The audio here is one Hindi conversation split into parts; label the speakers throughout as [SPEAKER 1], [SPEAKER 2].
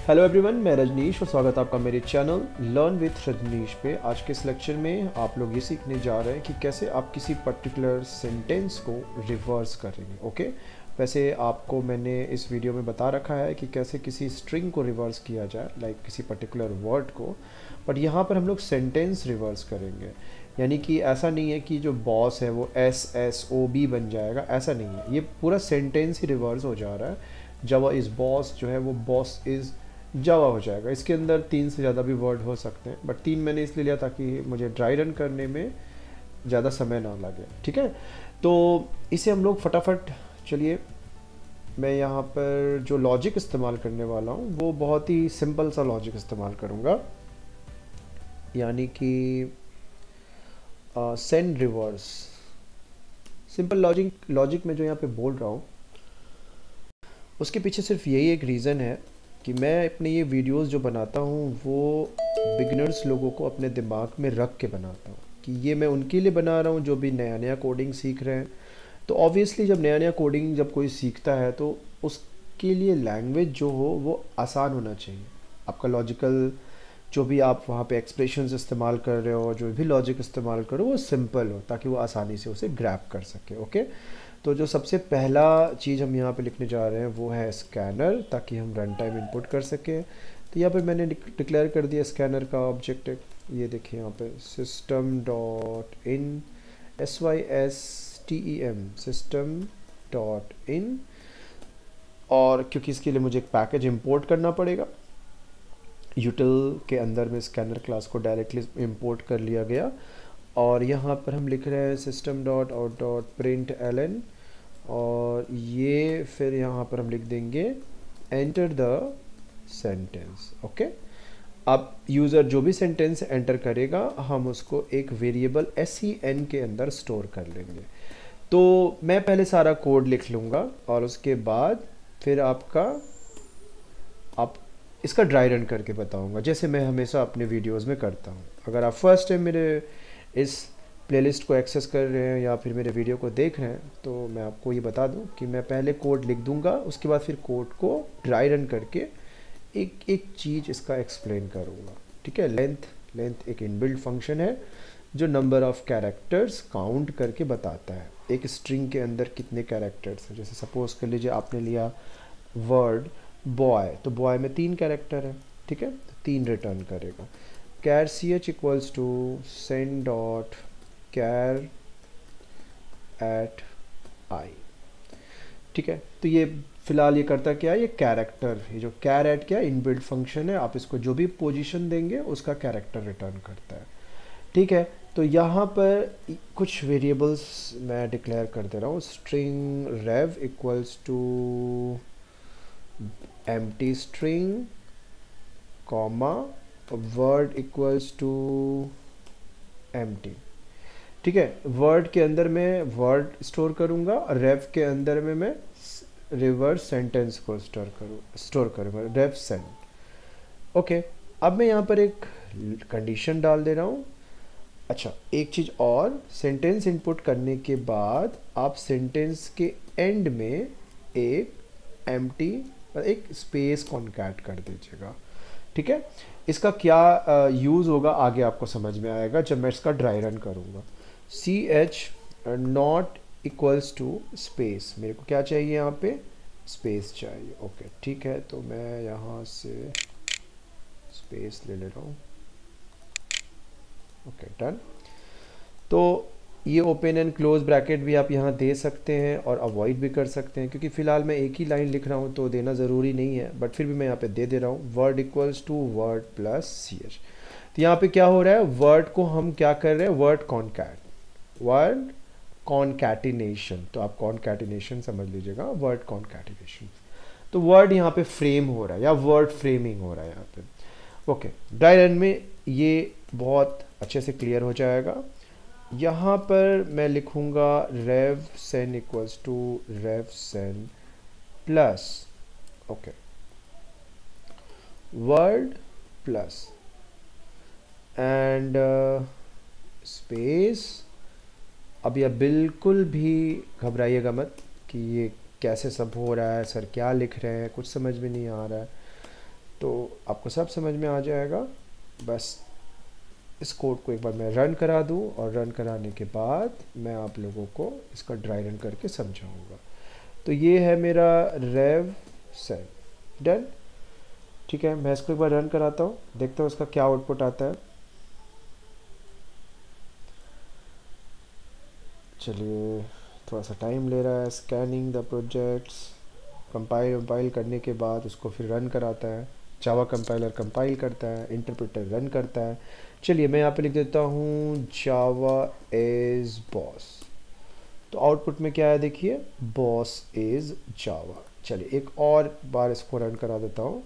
[SPEAKER 1] हेलो एवरीवन, मैं रजनीश और स्वागत है आपका मेरे चैनल लर्न विथ रजनीश पे। आज के इस लेक्चर में आप लोग ये सीखने जा रहे हैं कि कैसे आप किसी पर्टिकुलर सेंटेंस को रिवर्स करेंगे। ओके, वैसे आपको मैंने इस वीडियो में बता रखा है कि कैसे किसी स्ट्रिंग को रिवर्स किया जाए, लाइक किसी पर्टिकुलर वर्ड को, बट यहाँ पर हम लोग सेंटेंस रिवर्स करेंगे। यानी कि ऐसा नहीं है कि जो बॉस है वो SSOB बन जाएगा, ऐसा नहीं है। ये पूरा सेंटेंस ही रिवर्स हो जा रहा है। जावा इज़ बॉस जो है वो बॉस इज़ जावा हो जाएगा। इसके अंदर 3 से ज़्यादा भी वर्ड हो सकते हैं, बट 3 मैंने इसलिए लिया ताकि मुझे ड्राई रन करने में ज़्यादा समय ना लगे। ठीक है, तो इसे हम लोग फटाफट, चलिए मैं यहाँ पर जो लॉजिक इस्तेमाल करने वाला हूँ वो बहुत ही सिंपल सा लॉजिक इस्तेमाल करूँगा, यानी कि सेंड रिवर्स। सिंपल लॉजिक में जो यहाँ पे बोल रहा हूँ उसके पीछे सिर्फ यही एक रीज़न है कि मैं अपने ये वीडियोस जो बनाता हूँ वो बिगिनर्स लोगों को अपने दिमाग में रख के बनाता हूँ कि ये मैं उनके लिए बना रहा हूँ जो भी नया नया कोडिंग सीख रहे हैं। तो ऑब्वियसली जब नया नया कोडिंग जब कोई सीखता है तो उसके लिए लैंग्वेज जो हो वो आसान होना चाहिए। आपका लॉजिकल जो भी आप वहाँ पे एक्सप्रेशंस इस्तेमाल कर रहे हो, जो भी लॉजिक इस्तेमाल करो वो सिंपल हो ताकि वो आसानी से उसे ग्रैब कर सके। ओके, तो जो सबसे पहला चीज़ हम यहाँ पे लिखने जा रहे हैं वो है स्कैनर, ताकि हम रन टाइम इनपुट कर सकें। तो यहाँ पे मैंने डिक्लेयर कर दिया स्कैनर का ऑब्जेक्ट। ये देखिए यहाँ पे system dot in system dot in, और क्योंकि इसके लिए मुझे एक पैकेज इंपोर्ट करना पड़ेगा, यूटिल के अंदर में स्कैनर क्लास को डायरेक्टली इंपोर्ट कर लिया गया। और यहाँ पर हम लिख रहे हैं system dot out dot print LN, और ये फिर यहाँ पर हम लिख देंगे एंटर द सेंटेंस। ओके, अब यूज़र जो भी सेंटेंस एंटर करेगा हम उसको एक वेरिएबल SEN के अंदर स्टोर कर लेंगे। तो मैं पहले सारा कोड लिख लूँगा और उसके बाद फिर आप इसका ड्राई रन करके बताऊँगा, जैसे मैं हमेशा अपने वीडियोज़ में करता हूँ। अगर आप फर्स्ट टाइम मेरे इस प्लेलिस्ट को एक्सेस कर रहे हैं या फिर मेरे वीडियो को देख रहे हैं तो मैं आपको ये बता दूं कि मैं पहले कोड लिख दूंगा, उसके बाद फिर कोड को ड्राई रन करके एक एक चीज़ इसका एक्सप्लेन करूंगा। ठीक है, लेंथ एक इनबिल्ट फंक्शन है जो नंबर ऑफ कैरेक्टर्स काउंट करके बताता है एक स्ट्रिंग के अंदर कितने कैरेक्टर्स हैं। जैसे सपोज कर लीजिए आपने लिया वर्ड बॉय, तो बॉय में 3 कैरेक्टर है। ठीक है, तो 3 रिटर्न करेगा। Char ch equals to send dot char at I. ठीक है, तो ये फिलहाल ये करता क्या है, ये कैरेक्टर, ये जो कैर एट क्या इनबिल्ट फंक्शन है, आप इसको जो भी पोजीशन देंगे उसका कैरेक्टर रिटर्न करता है। ठीक है, तो यहाँ पर कुछ वेरिएबल्स मैं डिक्लेयर कर दे रहा हूँ। String rev equals to empty string comma word equals to empty. ठीक है, वर्ड के अंदर मैं वर्ड स्टोर करूंगा और रेव के अंदर में मैं रिवर्स सेंटेंस को स्टोर करूंगा, रेव सेंड। ओके, अब मैं यहाँ पर एक कंडीशन डाल दे रहा हूँ। अच्छा, एक चीज़ और, सेंटेंस इनपुट करने के बाद आप सेंटेंस के एंड में एक एम्प्टी एक स्पेस कॉन्कैट कर दीजिएगा। ठीक है, इसका क्या यूज़ होगा आगे आपको समझ में आएगा जब मैं इसका ड्राई रन करूँगा। ch not equals to space, मेरे को क्या चाहिए यहाँ पे, स्पेस चाहिए। ओके, ठीक है, तो मैं यहाँ से स्पेस ले रहा हूँ। Okay, done. तो ये ओपन एंड क्लोज ब्रैकेट भी आप यहाँ दे सकते हैं और अवॉइड भी कर सकते हैं, क्योंकि फ़िलहाल मैं एक ही लाइन लिख रहा हूँ तो देना ज़रूरी नहीं है, बट फिर भी मैं यहाँ पे दे रहा हूँ word equals to word plus ch। तो यहाँ पे क्या हो रहा है, वर्ड को हम क्या कर रहे हैं, वर्ड कॉन्कैटिनेशन। तो आप कॉन्कैटिनेशन समझ लीजिएगा, वर्ड कॉन्कैटिनेशन। तो वर्ड यहाँ पे फ्रेम हो रहा है या वर्ड फ्रेमिंग हो रहा है यहाँ पे। ओके, ड्राई रन में ये बहुत अच्छे से क्लियर हो जाएगा। यहाँ पर मैं लिखूँगा rev sen equals to rev sen plus, okay, word plus and space. अब यह बिल्कुल भी घबराइएगा मत कि ये कैसे सब हो रहा है, सर क्या लिख रहे हैं, कुछ समझ में नहीं आ रहा है। तो आपको सब समझ में आ जाएगा। बस इस कोड को एक बार मैं रन करा दूँ और रन कराने के बाद मैं आप लोगों को इसका ड्राई रन करके समझाऊंगा। तो ये है मेरा रेव सेल, डन। ठीक है, मैं इसको एक बार रन कराता हूँ, देखता हूँ इसका क्या आउटपुट आता है। चलिए, थोड़ा सा टाइम ले रहा है, स्कैनिंग द प्रोजेक्ट्स। कंपाइल करने के बाद उसको फिर रन कराता है, जावा कंपाइलर कंपाइल करता है, इंटरप्रेटर रन करता है। चलिए मैं यहाँ पे लिख देता हूँ जावा इज बॉस। तो आउटपुट में क्या है देखिए, बॉस इज जावा। चलिए एक और बार इसको रन करा देता हूँ,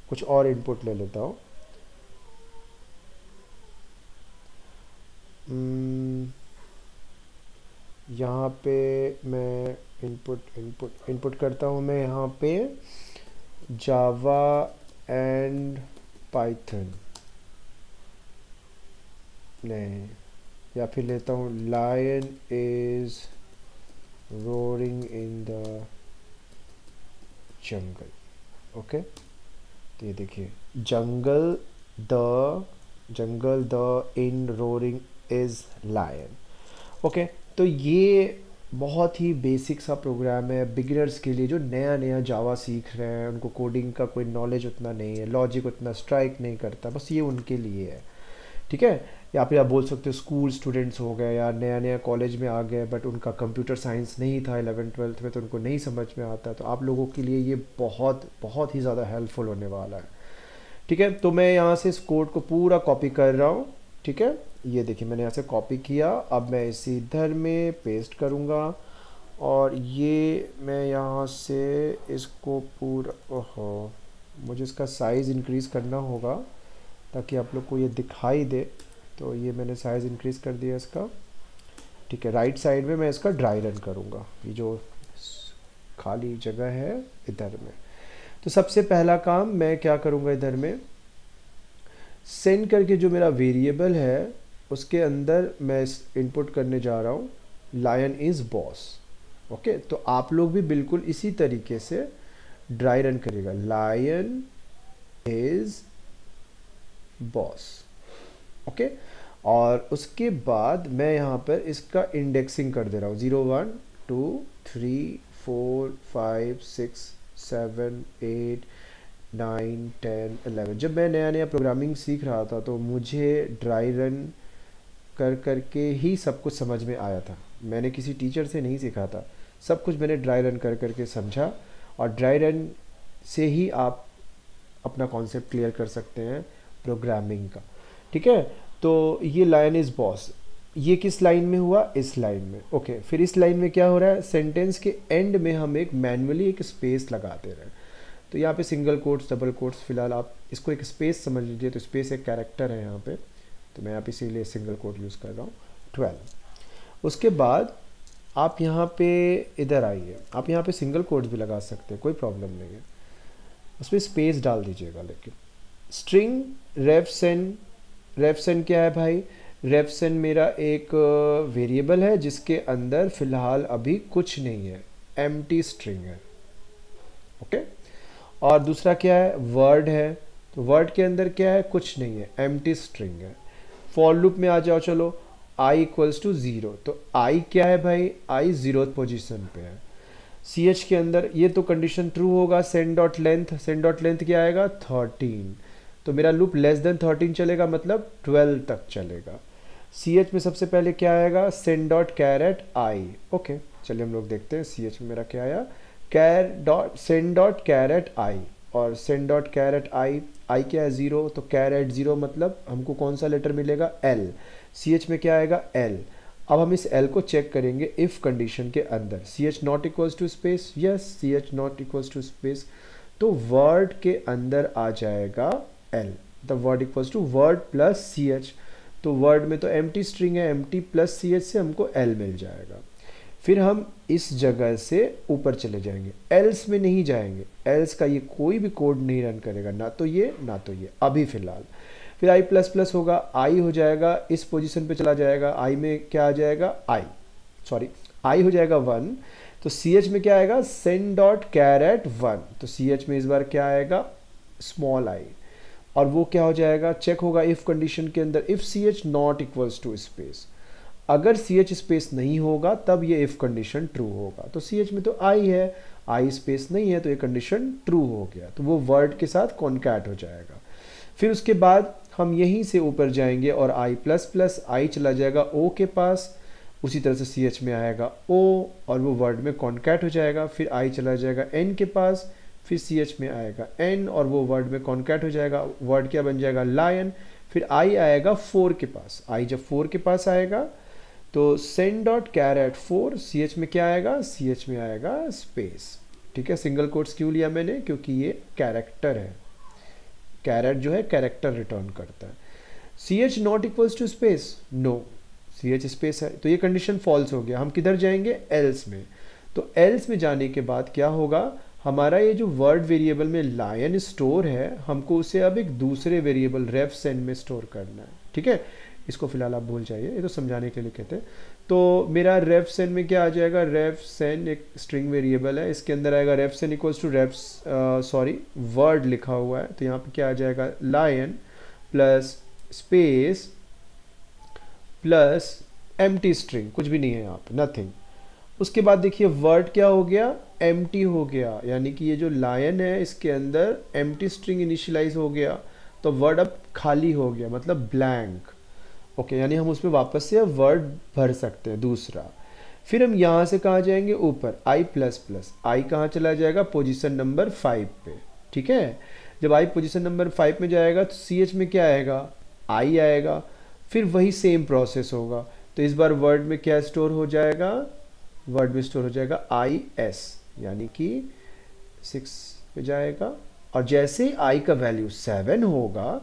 [SPEAKER 1] कुछ और इनपुट ले लेता हूँ। यहाँ पे मैं इनपुट करता हूँ मैं यहाँ पे जावा एंड पाइथन, नहीं, या फिर लेता हूँ lion is roaring in the jungle. Okay, तो ये देखिए jungle the in roaring is lion. Okay, तो ये बहुत ही बेसिक सा प्रोग्राम है बिगिनर्स के लिए, जो नया नया जावा सीख रहे हैं, उनको कोडिंग का कोई नॉलेज उतना नहीं है, लॉजिक उतना स्ट्राइक नहीं करता, बस ये उनके लिए है। ठीक है, या फिर आप बोल सकते हो स्कूल स्टूडेंट्स हो गए या नया नया कॉलेज में आ गए बट उनका कंप्यूटर साइंस नहीं था 11th-12th में, तो उनको नहीं समझ में आता, तो आप लोगों के लिए ये बहुत बहुत ही ज़्यादा हेल्पफुल होने वाला है। ठीक है, तो मैं यहाँ से इस कोड को पूरा कॉपी कर रहा हूँ। ठीक है, ये देखिए मैंने यहाँ से कॉपी किया, अब मैं इसे इधर में पेस्ट करूँगा और ये मैं यहाँ से इसको पूरा, ओहो, मुझे इसका साइज़ इंक्रीज़ करना होगा ताकि आप लोग को ये दिखाई दे। तो ये मैंने साइज़ इंक्रीज़ कर दिया इसका। ठीक है, राइट साइड में मैं इसका ड्राई रन करूँगा, ये जो खाली जगह है इधर में। तो सबसे पहला काम मैं क्या करूँगा, इधर में सेंड करके जो मेरा वेरिएबल है उसके अंदर मैं इनपुट करने जा रहा हूँ लायन इज़ बॉस। ओके, तो आप लोग भी बिल्कुल इसी तरीके से ड्राई रन करिएगा, लायन इज़ बॉस। ओके, और उसके बाद मैं यहाँ पर इसका इंडेक्सिंग कर दे रहा हूँ, 0 1 2 3 4 5 6 7 8 9 10 11। जब मैं नया नया प्रोग्रामिंग सीख रहा था तो मुझे ड्राई रन कर करके ही सब कुछ समझ में आया था, मैंने किसी टीचर से नहीं सीखा था, सब कुछ मैंने ड्राई रन कर करके समझा, और ड्राई रन से ही आप अपना कॉन्सेप्ट क्लियर कर सकते हैं प्रोग्रामिंग का। ठीक है, तो ये लायन इज़ बॉस, ये किस लाइन में हुआ, इस लाइन में। ओके, फिर इस लाइन में क्या हो रहा है, सेंटेंस के एंड में हम एक मैन्युअली एक स्पेस लगा दे रहे हैं। तो यहाँ पे सिंगल कोट्स डबल कोट्स, फिलहाल आप इसको एक स्पेस समझ लीजिए, तो स्पेस एक कैरेक्टर है यहाँ पे, तो मैं यहाँ पे इसीलिए सिंगल कोट यूज़ कर रहा हूँ 12। उसके बाद आप यहाँ पे इधर आइए, आप यहाँ पे सिंगल कोट्स भी लगा सकते हैं, कोई प्रॉब्लम नहीं है, उसमें स्पेस डाल दीजिएगा। लेकिन स्ट्रिंग रेफसेन क्या है भाई, रेफसेन मेरा एक वेरिएबल है जिसके अंदर फ़िलहाल अभी कुछ नहीं है, एम्प्टी स्ट्रिंग है। ओके, और दूसरा क्या है, वर्ड है, तो वर्ड के अंदर क्या है, कुछ नहीं है, एम्प्टी स्ट्रिंग है। फॉर लूप में आ जाओ, चलो i इक्वल्स टू 0, तो i क्या है भाई, i 0th पोजीशन पे है। ch के अंदर ये तो कंडीशन ट्रू होगा, सेंड डॉट लेंथ क्या आएगा 13, तो मेरा लूप लेस देन 13 चलेगा, मतलब 12 तक चलेगा। ch में सबसे पहले क्या आएगा, सेंड डॉट कैरेट आई। ओके, चलिए हम लोग देखते हैं ch में मेरा क्या आया, सेंड डॉट कैरेट आई, और सेंड डॉट कैरेट आई क्या है 0, तो कैरेट 0 मतलब हमको कौन सा लेटर मिलेगा, L। ch में क्या आएगा, L। अब हम इस L को चेक करेंगे इफ़ कंडीशन के अंदर, ch not equals to space, yes ch not equals to space, तो वर्ड के अंदर आ जाएगा L, the word equals to word plus ch, तो वर्ड में तो एम्प्टी स्ट्रिंग है, एम्प्टी प्लस ch से हमको L मिल जाएगा। फिर हम इस जगह से ऊपर चले जाएंगे, एल्स में नहीं जाएंगे, एल्स का ये कोई भी कोड नहीं रन करेगा, ना तो ये ना तो ये अभी फ़िलहाल। फिर आई प्लस प्लस होगा, आई हो जाएगा, इस पोजीशन पे चला जाएगा, आई में क्या आ जाएगा, आई हो जाएगा 1, तो ch में क्या आएगा, सेंड डॉट कैरेट 1, तो ch में इस बार क्या आएगा स्मॉल आई, और वो क्या हो जाएगा, चेक होगा इफ कंडीशन के अंदर, if c h not equals to space, अगर सी एच स्पेस नहीं होगा तब ये इफ कंडीशन ट्रू होगा। तो सी एच में तो आई है, आई स्पेस नहीं है, तो ये कंडीशन ट्रू हो गया, तो वो वर्ड के साथ कॉन्कैट हो जाएगा। फिर उसके बाद हम यहीं से ऊपर जाएंगे और आई प्लस प्लस आई चला जाएगा ओ के पास, उसी तरह से सी एच में आएगा ओ और वो वर्ड में कॉन्कैट हो जाएगा। फिर आई चला जाएगा एन के पास, फिर सी एच में आएगा एन और वो वर्ड में कॉन्कैट हो जाएगा, वर्ड क्या बन जाएगा, लायन। फिर आई आएगा 4 के पास, आई जब 4 के पास आएगा तो send dot caret 4, c h में क्या आएगा, सी एच में आएगा स्पेस। ठीक है, सिंगल कोट्स क्यों लिया मैंने, क्योंकि ये कैरेक्टर है, कैरेट जो है कैरेक्टर रिटर्न करता है। C h not equals to space, no, c h space है, तो ये कंडीशन फॉल्स हो गया। हम किधर जाएंगे, एल्स में। तो एल्स में जाने के बाद क्या होगा, हमारा ये जो वर्ड वेरिएबल में लायन स्टोर है, हमको उसे अब एक दूसरे वेरिएबल रेफ सेन में स्टोर करना है। ठीक है, इसको फिलहाल आप भूल जाइए, ये तो समझाने के लिए कहते हैं। तो मेरा रेफ सेन में क्या आ जाएगा, रेफ सेन एक स्ट्रिंग वेरिएबल है, इसके अंदर आएगा ref sen equals to ref word लिखा हुआ है, तो यहाँ पे क्या आ जाएगा, lion plus space plus empty string, कुछ भी नहीं है यहाँ पे, नथिंग। उसके बाद देखिए वर्ड क्या हो गया, एम्प्टी हो गया, यानी कि ये जो लायन है इसके अंदर एम्प्टी स्ट्रिंग इनिशियलाइज हो गया, तो वर्ड अब खाली हो गया, मतलब ब्लैंक। ओके, यानी हम उसमें वापस से वर्ड भर सकते हैं दूसरा। फिर हम यहाँ से कहाँ जाएंगे, ऊपर आई प्लस प्लस, आई कहाँ चला जाएगा, पोजीशन नंबर 5 पे। ठीक है, जब आई पोजीशन नंबर 5 में जाएगा तो सी एच में क्या आएगा, आई आएगा। फिर वही सेम प्रोसेस होगा, तो इस बार वर्ड में क्या स्टोर हो जाएगा, वर्ड में स्टोर हो जाएगा आई एस, यानी कि 6 पे जाएगा, और जैसे आई का वैल्यू 7 होगा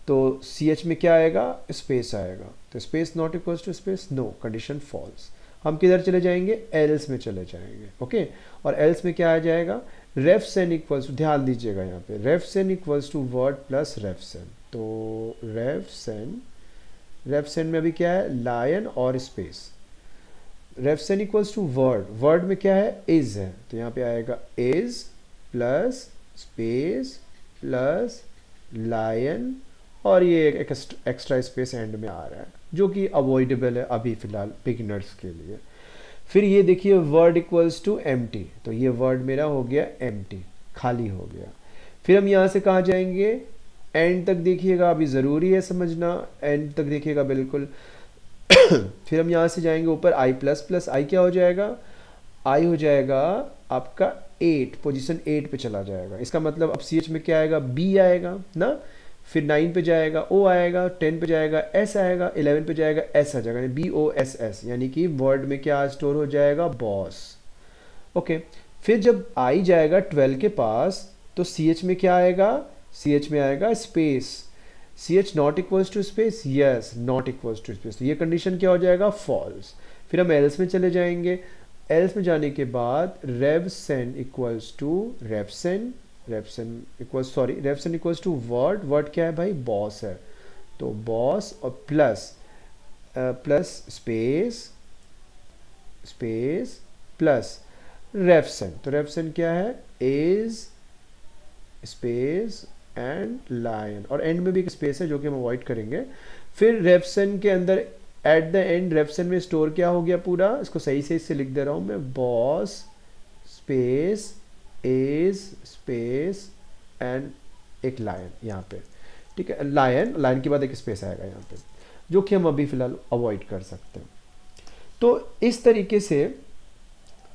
[SPEAKER 1] तो सी एच में क्या आएगा, स्पेस आएगा। तो space not equals to space, no, condition false. हम किधर चले जाएंगे, एल्स में चले जाएंगे। ओके, और एल्स में क्या आ जाएगा, रेफ सेन इक्वल्स टू, ध्यान दीजिएगा यहाँ पे, ref sen equals to word plus ref sen. तो रेफ सेन में अभी क्या है, लायन और space. Ref sen equals to word, word में क्या है, इज है, तो यहाँ पे आएगा is plus space plus lion, और ये एक एक्स्ट्रा स्पेस एंड में आ रहा है जो कि अवॉइडेबल है अभी फिलहाल बिगिनर्स के लिए। फिर ये देखिए वर्ड इक्वल्स टू एम्प्टी, तो ये वर्ड मेरा हो गया एम्प्टी, खाली हो गया। फिर हम यहाँ से कहाँ जाएंगे, एंड तक देखिएगा, अभी ज़रूरी है समझना, एंड तक देखिएगा बिल्कुल। फिर हम यहाँ से जाएंगे ऊपर, आई प्लस प्लस, आई क्या हो जाएगा, आई हो जाएगा आपका 8, पोजीशन 8 पे चला जाएगा। इसका मतलब अब सी एच में क्या आएगा, बी आएगा ना। फिर 9 पे जाएगा ओ आएगा, 10 पे जाएगा एस आएगा, 11 पे जाएगा एस आ जाएगा, बी ओ एस एस, यानी कि वर्ड में क्या स्टोर हो जाएगा, बॉस। ओके, फिर जब आई जाएगा 12 के पास तो सी एच में क्या आएगा, सी एच में आएगा space. C h not equals to space, yes, not equals to space, तो ये कंडीशन क्या हो जाएगा, फॉल्स। फिर हम एल्स में चले जाएंगे, एल्स में जाने के बाद rev sen equals to ref sen, ref sen equals to word, word क्या है भाई, बॉस है, तो बॉस और plus space plus ref sen, तो रेफ सेन क्या है, इज स्पेस एंड लायन, और एंड में भी एक स्पेस है जो कि हम अवॉइड करेंगे। फिर रेफ सेन के अंदर at the end ref sen में स्टोर क्या हो गया पूरा, इसको सही से लिख दे रहा हूं मैं, boss space is space and एक लायन यहाँ पे। ठीक है, लायन के बाद एक स्पेस आएगा यहाँ पे, जो कि हम अभी फिलहाल अवॉइड कर सकते हैं। तो इस तरीके से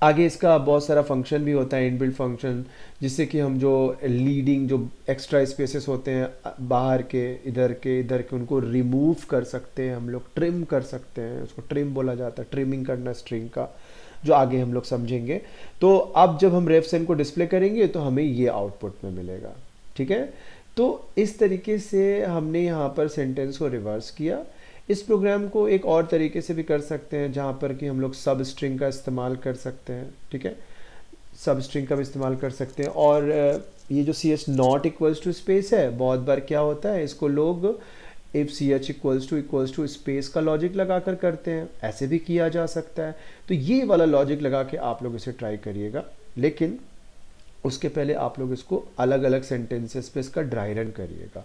[SPEAKER 1] आगे इसका बहुत सारा फंक्शन भी होता है, इनबिल्ट फंक्शन, जिससे कि हम जो लीडिंग जो एक्स्ट्रा स्पेसेस होते हैं बाहर के इधर के उनको रिमूव कर सकते हैं हम लोग, ट्रिम कर सकते हैं, उसको ट्रिम बोला जाता है, ट्रिमिंग करना स्ट्रिंग का, जो आगे हम लोग समझेंगे। तो अब जब हम रेफ सेन को डिस्प्ले करेंगे तो हमें ये आउटपुट में मिलेगा। ठीक है, तो इस तरीके से हमने यहाँ पर सेंटेंस को रिवर्स किया। इस प्रोग्राम को एक और तरीके से भी कर सकते हैं, जहाँ पर कि हम लोग सब स्ट्रिंग का इस्तेमाल कर सकते हैं। ठीक है, सब स्ट्रिंग का भी इस्तेमाल कर सकते हैं। और ये जो c h not equals to space है, बहुत बार क्या होता है, इसको लोग if c h equals to space का लॉजिक लगा कर करते हैं, ऐसे भी किया जा सकता है। तो ये वाला लॉजिक लगा के आप लोग इसे ट्राई करिएगा। लेकिन उसके पहले आप लोग इसको अलग अलग सेंटेंसेस पे इसका ड्राई रन करिएगा।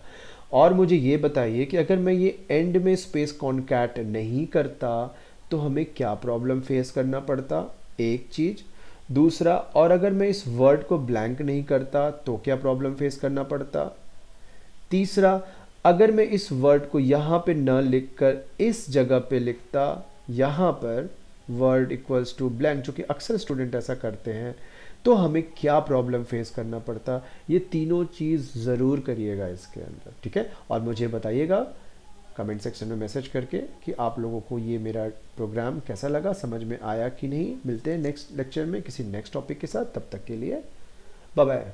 [SPEAKER 1] और मुझे ये बताइए कि अगर मैं ये एंड में स्पेस कॉन्कैट नहीं करता तो हमें क्या प्रॉब्लम फेस करना पड़ता, एक चीज़। दूसरा, और अगर मैं इस वर्ड को ब्लैंक नहीं करता तो क्या प्रॉब्लम फेस करना पड़ता। तीसरा, अगर मैं इस वर्ड को यहाँ पे न लिखकर इस जगह पे लिखता, यहाँ पर वर्ड इक्वल्स टू ब्लैंक, जो कि अक्सर स्टूडेंट ऐसा करते हैं, तो हमें क्या प्रॉब्लम फेस करना पड़ता। ये तीनों चीज़ ज़रूर करिएगा इसके अंदर, ठीक है। और मुझे बताइएगा कमेंट सेक्शन में मैसेज करके कि आप लोगों को ये मेरा प्रोग्राम कैसा लगा, समझ में आया कि नहीं। मिलते हैं नेक्स्ट लेक्चर में किसी नेक्स्ट टॉपिक के साथ, तब तक के लिए बाय बाय।